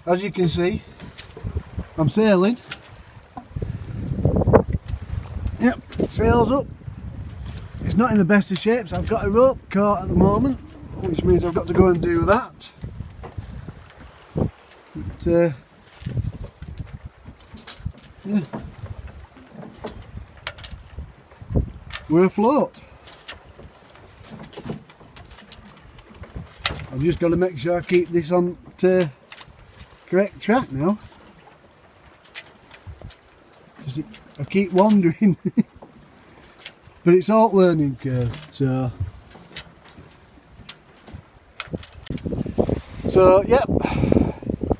As you can see, I'm sailing. Yep, sails up. It's not in the best of shapes. I've got a rope caught at the moment, which means I've got to go and do that. But, yeah, we're afloat. I've just got to make sure I keep this on to correct track now, because I keep wandering. But it's all learning curve, so yep,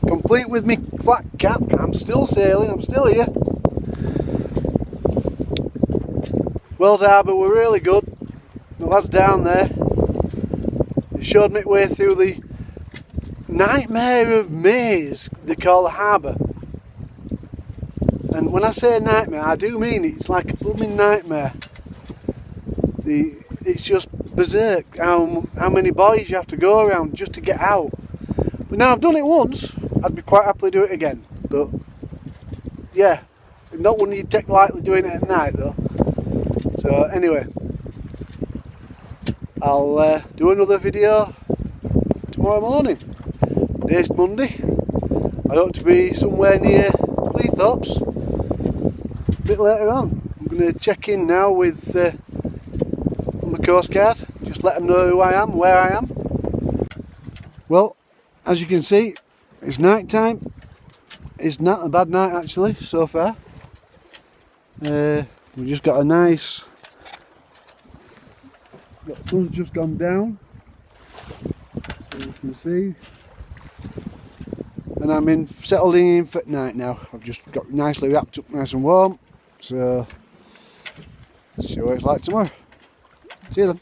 complete with me flat cap. I'm still sailing, I'm still here. Wells Harbour were really good. The lads down there, it showed me way through the nightmare of maze they call the harbour. And when I say nightmare, I do mean it's like a blooming nightmare. It's just berserk how many boys you have to go around just to get out. But now I've done it once, I'd be quite happily do it again. But yeah, not one you take lightly doing it at night though. So anyway, I'll do another video tomorrow morning. Today's Monday. I hope to be somewhere near Cleethorpes a bit later on. I'm going to check in now with my coast guard, just let them know who I am, where I am. Well, as you can see, it's night time. It's not a bad night actually so far. We've just got a nice, the sun's just gone down, as you can see, and I'm settling in for night now. I've just got nicely wrapped up, nice and warm, so see what it's like tomorrow. See you then.